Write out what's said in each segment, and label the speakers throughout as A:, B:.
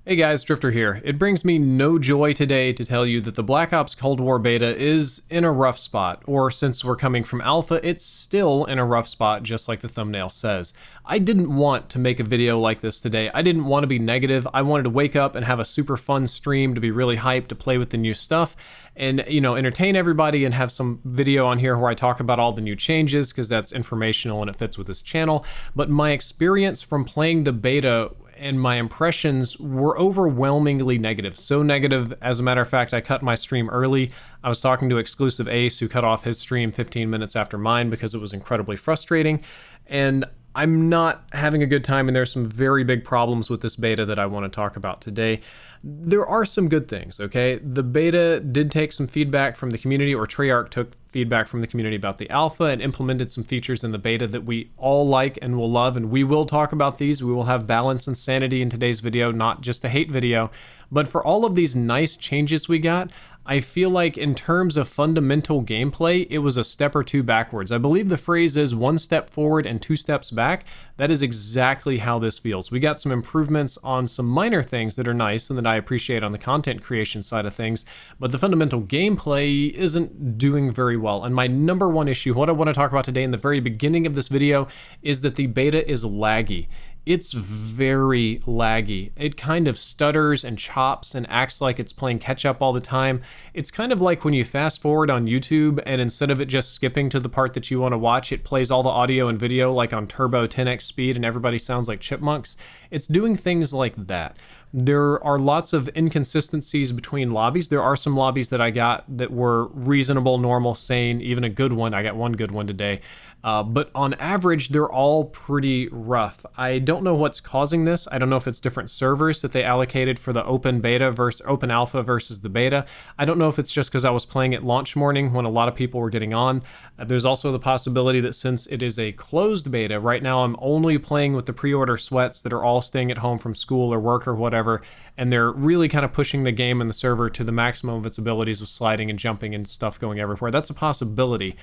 A: Hey guys, Drifter here. It brings me no joy today to tell you that the Black Ops Cold War beta is in a rough spot, or since we're coming from alpha, it's still in a rough spot just like the thumbnail says. I didn't want to make a video like this today. I didn't want to be negative. I wanted to wake up and have a super fun stream to be really hyped to play with the new stuff and, entertain everybody and have some video on here where I talk about all the new changes because that's informational and it fits with this channel. But my experience from playing the beta and my impressions were overwhelmingly negative. So negative, as a matter of fact, I cut my stream early. I was talking to Exclusive Ace, who cut off his stream 15 minutes after mine because it was incredibly frustrating. And I'm not having a good time, and there's some very big problems with this beta that I want to talk about today. There are some good things, okay? The beta did take some feedback from the community, or Treyarch took feedback from the community about the alpha and implemented some features in the beta that we all like and will love, and we will talk about these. We will have balance and sanity in today's video, not just a hate video. But for all of these nice changes we got, I feel like in terms of fundamental gameplay, it was a step or two backwards. I believe the phrase is 1 step forward and 2 steps back. That is exactly how this feels. We got some improvements on some minor things that are nice and that I appreciate on the content creation side of things, but the fundamental gameplay isn't doing very well. And my number one issue, what I want to talk about today in the very beginning of this video, is that the beta is laggy. It's very laggy. It kind of stutters and chops and acts like it's playing catch up all the time. It's kind of like when you fast forward on YouTube and instead of it just skipping to the part that you want to watch, it plays all the audio and video like on turbo 10x speed and everybody sounds like chipmunks. It's doing things like that. There are lots of inconsistencies between lobbies. There are some lobbies that I got that were reasonable, normal, sane, even a good one. I got one good one today. But on average, they're all pretty rough. I don't know what's causing this. I don't know if it's different servers that they allocated for the open beta versus open alpha versus the beta. I don't know if it's just because I was playing at launch morning when a lot of people were getting on. There's also the possibility that since it is a closed beta, right now I'm only playing with the pre-order sweats that are all staying at home from school or work or whatever, and they're really kind of pushing the game and the server to the maximum of its abilities with sliding and jumping and stuff going everywhere. That's a possibility.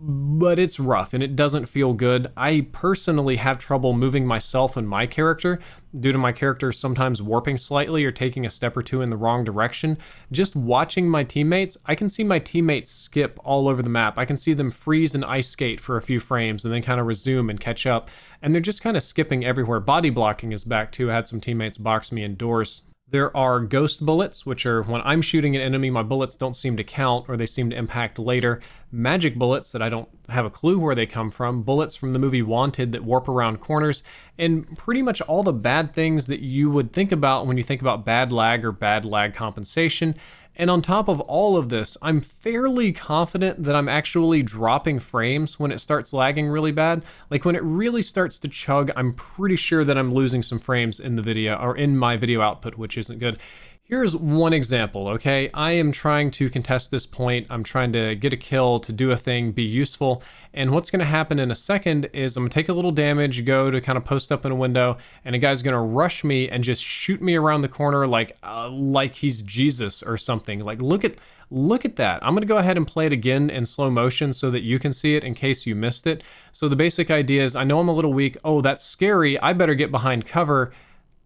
A: But it's rough and it doesn't feel good. I personally have trouble moving myself and my character due to my character sometimes warping slightly or taking a step or two in the wrong direction. Just watching my teammates, I can see my teammates skip all over the map. I can see them freeze and ice skate for a few frames and then kind of resume and catch up. And they're just kind of skipping everywhere. Body blocking is back too. I had some teammates box me indoors. There are ghost bullets, which are when I'm shooting an enemy, my bullets don't seem to count or they seem to impact later. Magic bullets that I don't have a clue where they come from. Bullets from the movie Wanted that warp around corners. And pretty much all the bad things that you would think about when you think about bad lag or bad lag compensation. And on top of all of this, I'm fairly confident that I'm actually dropping frames when it starts lagging really bad. Like when it really starts to chug, I'm pretty sure that I'm losing some frames in the video or in my video output, which isn't good. Here's one example, okay? I am trying to contest this point. I'm trying to get a kill, to do a thing, be useful. And what's gonna happen in a second is I'm gonna take a little damage, go to kind of post up in a window, and a guy's gonna rush me and just shoot me around the corner like he's Jesus or something. Like, look at that. I'm gonna go ahead and play it again in slow motion so that you can see it in case you missed it. So the basic idea is, I know I'm a little weak. Oh, that's scary. I better get behind cover.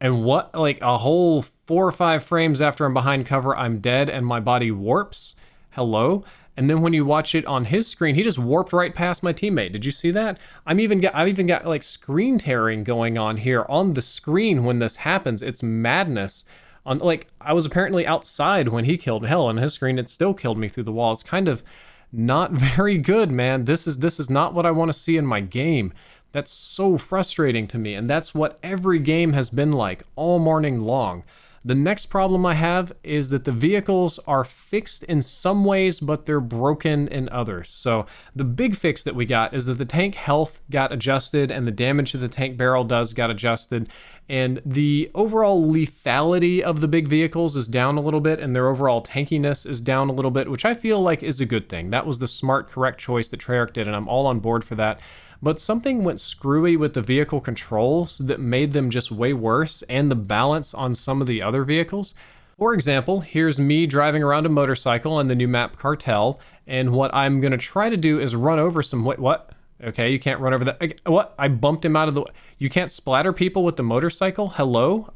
A: And what, like a whole 4 or 5 frames after I'm behind cover, I'm dead and my body warps. Hello? And then when you watch it on his screen, he just warped right past my teammate. Did you see that? I've even got like screen tearing going on here on the screen when this happens. It's madness. Like, I was apparently outside when he killed me. Hell, on his screen, it still killed me through the wall. It's kind of not very good, man. This is not what I want to see in my game. That's so frustrating to me, and that's what every game has been like all morning long. The next problem I have is that the vehicles are fixed in some ways, but they're broken in others. So the big fix that we got is that the tank health got adjusted and the damage to the tank barrel got adjusted. And the overall lethality of the big vehicles is down a little bit, and their overall tankiness is down a little bit, which I feel like is a good thing. That was the smart, correct choice that Treyarch did, and I'm all on board for that. But something went screwy with the vehicle controls that made them just way worse, and the balance on some of the other vehicles. For example, here's me driving around a motorcycle in the new map Cartel, and what I'm going to try to do is run over some... Wait, what? Okay, you can't run over that. What? I bumped him out of the... You can't splatter people with the motorcycle? Hello?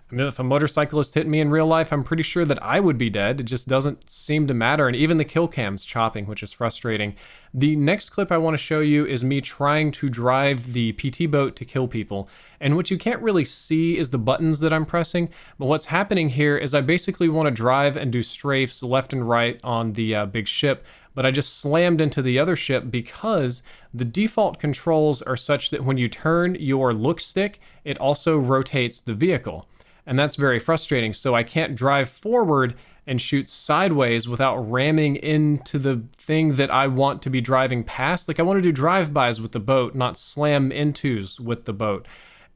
A: I mean, if a motorcyclist hit me in real life, I'm pretty sure that I would be dead. It just doesn't seem to matter. And even the kill cam's chopping, which is frustrating. The next clip I want to show you is me trying to drive the PT boat to kill people. And what you can't really see is the buttons that I'm pressing. But what's happening here is I basically want to drive and do strafes left and right on the big ship. But I just slammed into the other ship because the default controls are such that when you turn your look stick, it also rotates the vehicle. And that's very frustrating. So I can't drive forward and shoot sideways without ramming into the thing that I want to be driving past. Like I want to do drive-bys with the boat, not slam intos with the boat.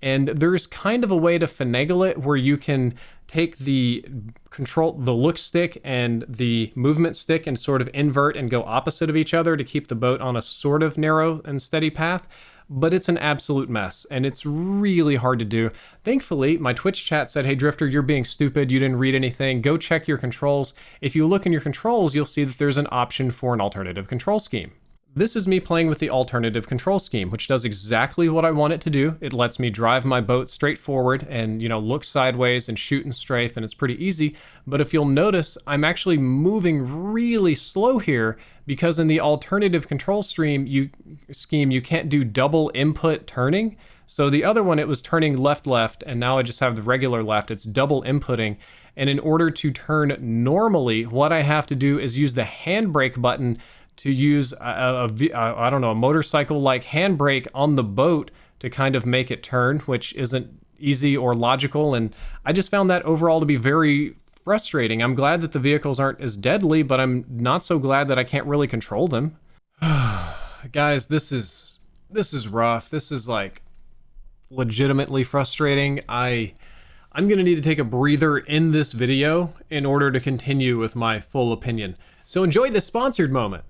A: And there's kind of a way to finagle it where you can take the look stick and the movement stick and sort of invert and go opposite of each other to keep the boat on a sort of narrow and steady path. But it's an absolute mess, and it's really hard to do. Thankfully, my Twitch chat said, hey Drifter, you're being stupid, you didn't read anything, go check your controls. If you look in your controls, you'll see that there's an option for an alternative control scheme. This is me playing with the alternative control scheme, which does exactly what I want it to do. It lets me drive my boat straight forward and, look sideways and shoot and strafe, and it's pretty easy. But if you'll notice, I'm actually moving really slow here because in the alternative control scheme, you can't do double input turning. So the other one, it was turning left, and now I just have the regular left. It's double inputting. And in order to turn normally, what I have to do is use the handbrake button to use a motorcycle-like handbrake on the boat to kind of make it turn, which isn't easy or logical. And I just found that overall to be very frustrating. I'm glad that the vehicles aren't as deadly, but I'm not so glad that I can't really control them. Guys, this is rough. This is like legitimately frustrating. I'm gonna need to take a breather in this video in order to continue with my full opinion. So enjoy this sponsored moment.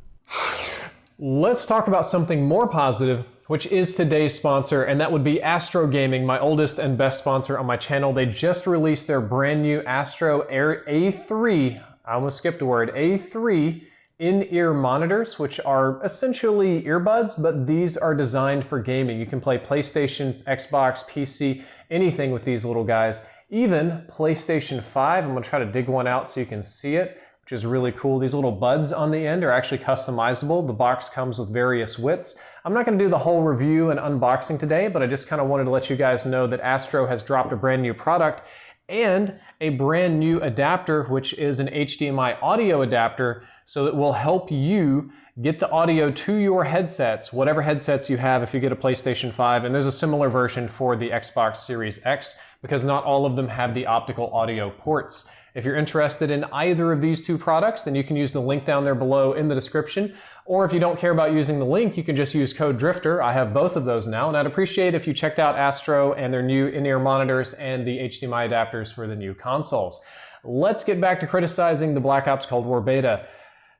A: Let's talk about something more positive, which is today's sponsor, and that would be Astro Gaming, my oldest and best sponsor on my channel. They just released their brand new Astro A3, I almost skipped a word, A3 in-ear monitors, which are essentially earbuds, but these are designed for gaming. You can play PlayStation, Xbox, PC, anything with these little guys. Even PlayStation 5, I'm gonna try to dig one out so you can see it, which is really cool. These little buds on the end are actually customizable. The box comes with various widths. I'm not gonna do the whole review and unboxing today, but I just kind of wanted to let you guys know that Astro has dropped a brand new product and a brand new adapter, which is an HDMI audio adapter, so it will help you get the audio to your headsets, whatever headsets you have if you get a PlayStation 5, and there's a similar version for the Xbox Series X, because not all of them have the optical audio ports. If you're interested in either of these two products, then you can use the link down there below in the description. Or if you don't care about using the link, you can just use code DRIFTER. I have both of those now, and I'd appreciate if you checked out Astro and their new in-ear monitors and the HDMI adapters for the new consoles. Let's get back to criticizing the Black Ops Cold War beta,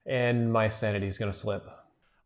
A: and my sanity's gonna slip.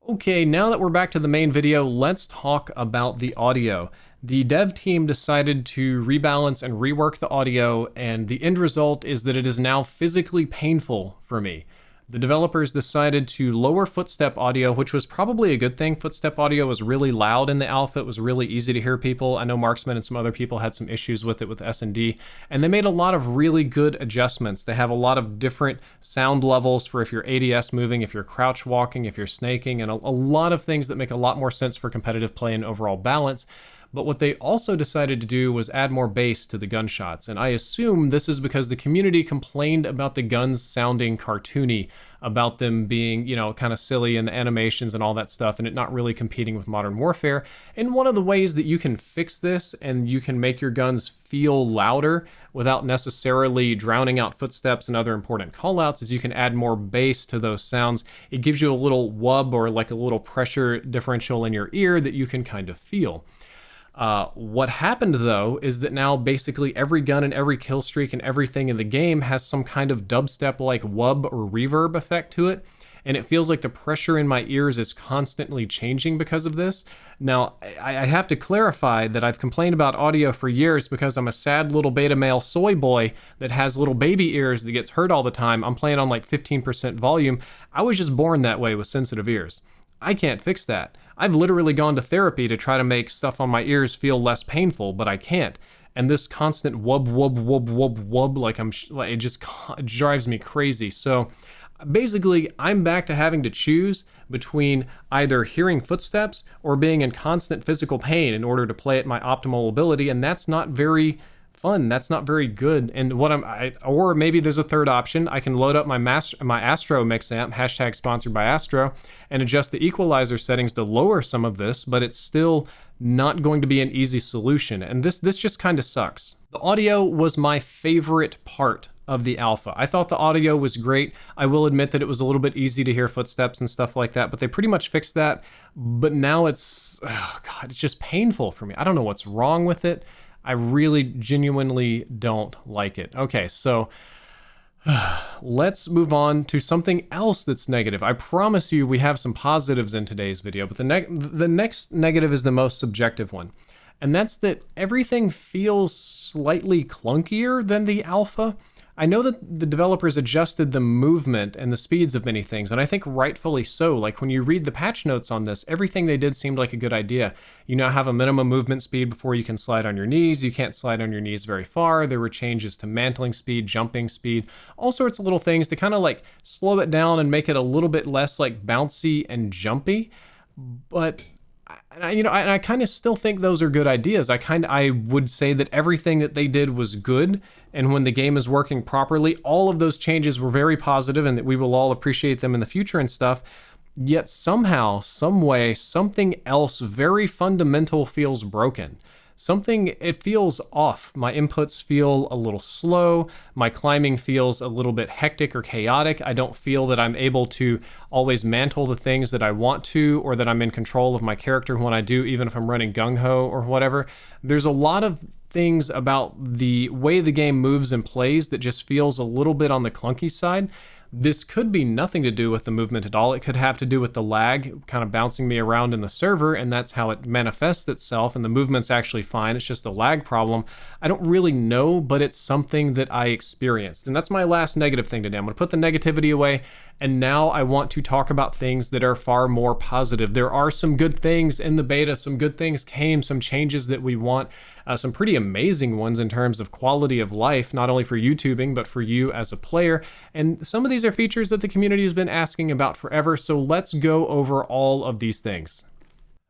A: Okay, now that we're back to the main video, let's talk about the audio. The dev team decided to rebalance and rework the audio, and the end result is that it is now physically painful for me. The developers decided to lower footstep audio, which was probably a good thing. Footstep audio was really loud in the alpha. It was really easy to hear people. I know Marksman and some other people had some issues with it with S&D, and they made a lot of really good adjustments. They have a lot of different sound levels for if you're ADS moving, if you're crouch walking, if you're snaking, and a lot of things that make a lot more sense for competitive play and overall balance. But what they also decided to do was add more bass to the gunshots, and I assume this is because the community complained about the guns sounding cartoony, about them being, kind of silly and the animations and all that stuff, and it not really competing with modern warfare. And one of the ways that you can fix this and you can make your guns feel louder without necessarily drowning out footsteps and other important callouts is you can add more bass to those sounds. It gives you a little wub or like a little pressure differential in your ear that you can kind of feel. What happened though is that now basically every gun and every kill streak and everything in the game has some kind of dubstep like wub or reverb effect to it, and it feels like the pressure in my ears is constantly changing because of this. Now, I have to clarify that I've complained about audio for years because I'm a sad little beta male soy boy that has little baby ears that gets hurt all the time. I'm playing on like 15% volume. I was just born that way with sensitive ears. I can't fix that. I've literally gone to therapy to try to make stuff on my ears feel less painful, but I can't. and this constant wub wub wub wub wub, like it just drives me crazy. So basically, I'm back to having to choose between either hearing footsteps or being in constant physical pain in order to play at my optimal ability, and that's not very fun. That's not very good. And or maybe there's a third option. I can load up my Astro mix amp, hashtag sponsored by Astro, and adjust the equalizer settings to lower some of this, but it's still not going to be an easy solution. And this just kind of sucks. The audio was my favorite part of the alpha. I thought the audio was great. I will admit that it was a little bit easy to hear footsteps and stuff like that, but they pretty much fixed that. But now it's, oh God, it's just painful for me. I don't know what's wrong with it. I really genuinely don't like it. Okay, so let's move on to something else that's negative. I promise you we have some positives in today's video, but the next negative is the most subjective one. And that's that everything feels slightly clunkier than the alpha. I know that the developers adjusted the movement and the speeds of many things, and I think rightfully so. Like when you read the patch notes on this, everything they did seemed like a good idea. You now have a minimum movement speed before you can slide on your knees. You can't slide on your knees very far. There were changes to mantling speed, jumping speed, all sorts of little things to kind of like slow it down and make it a little bit less like bouncy and jumpy. But I kind of still think those are good ideas. I would say that everything that they did was good, and when the game is working properly, all of those changes were very positive, and that we will all appreciate them in the future and stuff. Yet somehow, some way, something else very fundamental feels broken. It feels off. My inputs feel a little slow. My climbing feels a little bit hectic or chaotic. I don't feel that I'm able to always mantle the things that I want to, or that I'm in control of my character when I do, even if I'm running gung-ho or whatever. There's a lot of things about the way the game moves and plays that just feels a little bit on the clunky side. This could be nothing to do with the movement at all. It could have to do with the lag kind of bouncing me around in the server, and that's how it manifests itself, and the movement's actually fine. It's just a lag problem. I don't really know, but it's something that I experienced. And that's my last negative thing today. I'm going to put the negativity away, and now I want to talk about things that are far more positive. There are some good things in the beta. Some good things came, some changes that we want, some pretty amazing ones in terms of quality of life, not only for YouTubing, but for you as a player. And some of these are features that the community has been asking about forever, so let's go over all of these things.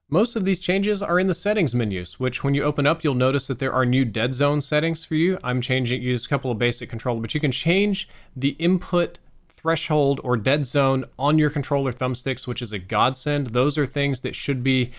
A: Most of these changes are in the settings menus, which when you open up, you'll notice that there are new dead zone settings for you. Use a couple of basic controller, but you can change the input threshold or dead zone on your controller thumbsticks, which is a godsend. Those are things that should be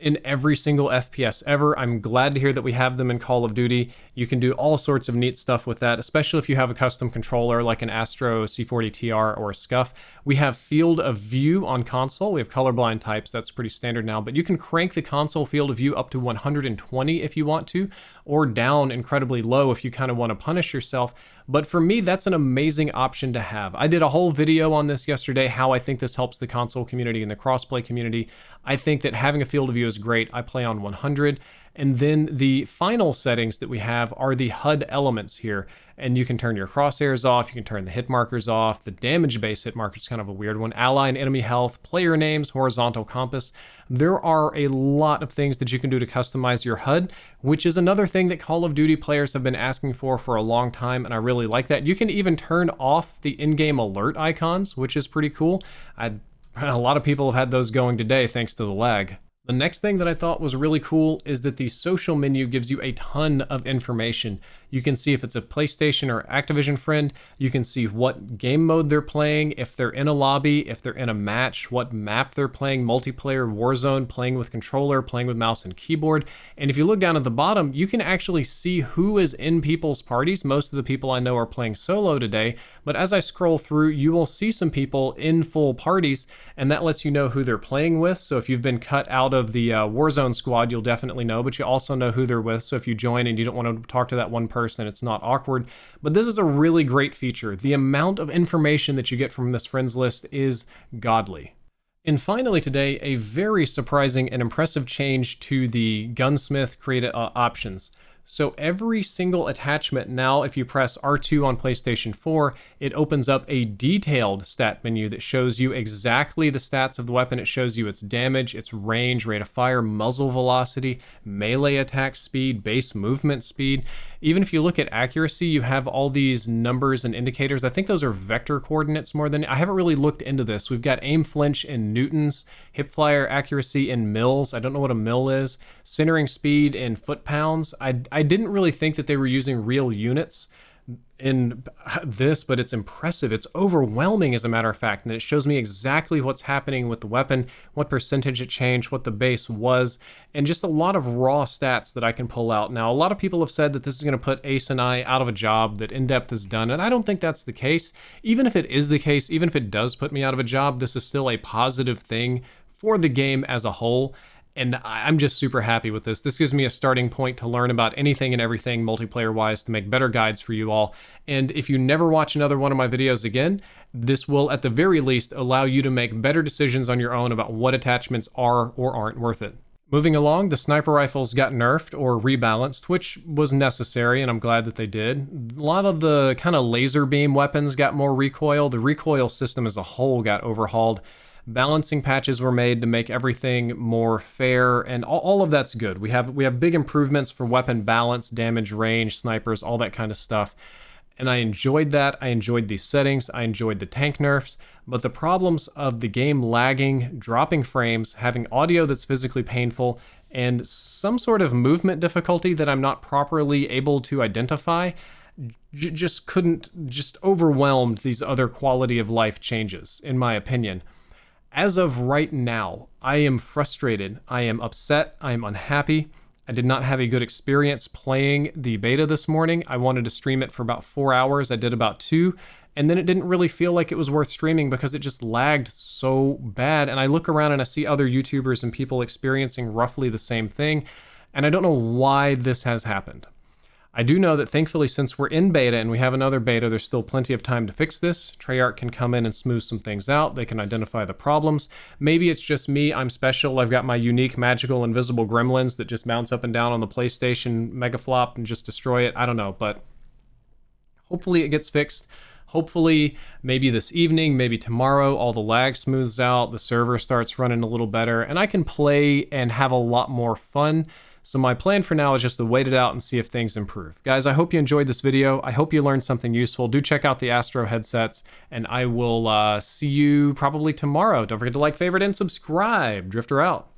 A: in every single FPS ever. I'm glad to hear that we have them in Call of Duty. You can do all sorts of neat stuff with that, especially if you have a custom controller like an Astro C40TR or a Scuff. We have field of view on console. We have colorblind types. That's pretty standard now, but you can crank the console field of view up to 120 if you want to, or down incredibly low if you kind of want to punish yourself. But for me, that's an amazing option to have. I did a whole video on this yesterday, how I think this helps the console community and the crossplay community. I think that having a field of view is great. I play on 100. And then the final settings that we have are the HUD elements here. And you can turn your crosshairs off, you can turn the hit markers off, the damage-based hit marker is kind of a weird one, ally and enemy health, player names, horizontal compass. There are a lot of things that you can do to customize your HUD, which is another thing that Call of Duty players have been asking for a long time, and I really like that. You can even turn off the in-game alert icons, which is pretty cool. A lot of people have had those going today thanks to the lag. The next thing that I thought was really cool is that the social menu gives you a ton of information. You can see if it's a PlayStation or Activision friend. You can see what game mode they're playing, if they're in a lobby, if they're in a match, what map they're playing, multiplayer, Warzone, playing with controller, playing with mouse and keyboard. And if you look down at the bottom, you can actually see who is in people's parties. Most of the people I know are playing solo today, but as I scroll through, you will see some people in full parties, and that lets you know who they're playing with. So if you've been cut out of the Warzone squad, you'll definitely know, but you also know who they're with. So if you join and you don't want to talk to that one person, it's not awkward. But this is a really great feature. The amount of information that you get from this friends list is godly. And finally today, a very surprising and impressive change to the Gunsmith creative options. So every single attachment now, if you press R2 on PlayStation 4, it opens up a detailed stat menu that shows you exactly the stats of the weapon. It shows you its damage, its range, rate of fire, muzzle velocity, melee attack speed, base movement speed. Even if you look at accuracy, you have all these numbers and indicators. I think those are vector coordinates more than... I haven't really looked into this. We've got aim flinch in newtons, hip fire accuracy in mils. I don't know what a mil is. Centering speed in foot-pounds. I didn't really think that they were using real units in this, but it's impressive. It's overwhelming, as a matter of fact, and it shows me exactly what's happening with the weapon, what percentage it changed, what the base was, and just a lot of raw stats that I can pull out. Now, a lot of people have said that this is going to put Ace and I out of a job, that in-depth is done, and I don't think that's the case. Even if it is the case, even if it does put me out of a job, this is still a positive thing for the game as a whole. And I'm just super happy with this. This gives me a starting point to learn about anything and everything multiplayer-wise, to make better guides for you all. And if you never watch another one of my videos again, this will at the very least allow you to make better decisions on your own about what attachments are or aren't worth it. Moving along, the sniper rifles got nerfed or rebalanced, which was necessary, and I'm glad that they did. A lot of the kind of laser beam weapons got more recoil. The recoil system as a whole got overhauled. Balancing patches were made to make everything more fair, and all of that's good. We have big improvements for weapon balance, damage, range, snipers, all that kind of stuff. And I enjoyed that. I enjoyed these settings. I enjoyed the tank nerfs. But the problems of the game lagging, dropping frames, having audio that's physically painful, and some sort of movement difficulty that I'm not properly able to identify just overwhelmed these other quality of life changes, in my opinion. As of right now, I am frustrated, I am upset, I am unhappy. I did not have a good experience playing the beta this morning. I wanted to stream it for about 4 hours. I did about 2, and then it didn't really feel like it was worth streaming because it just lagged so bad. And I look around and I see other YouTubers and people experiencing roughly the same thing, and I don't know why this has happened. I do know that thankfully, since we're in beta and we have another beta, there's still plenty of time to fix this. Treyarch can come in and smooth some things out. They can identify the problems. Maybe it's just me. I'm special. I've got my unique, magical, invisible gremlins that just bounce up and down on the PlayStation Megaflop and just destroy it. I don't know, but hopefully it gets fixed. Hopefully, maybe this evening, maybe tomorrow, all the lag smooths out, the server starts running a little better, and I can play and have a lot more fun. So my plan for now is just to wait it out and see if things improve. Guys, I hope you enjoyed this video. I hope you learned something useful. Do check out the Astro headsets, and I will see you probably tomorrow. Don't forget to like, favorite, and subscribe. Drifter out.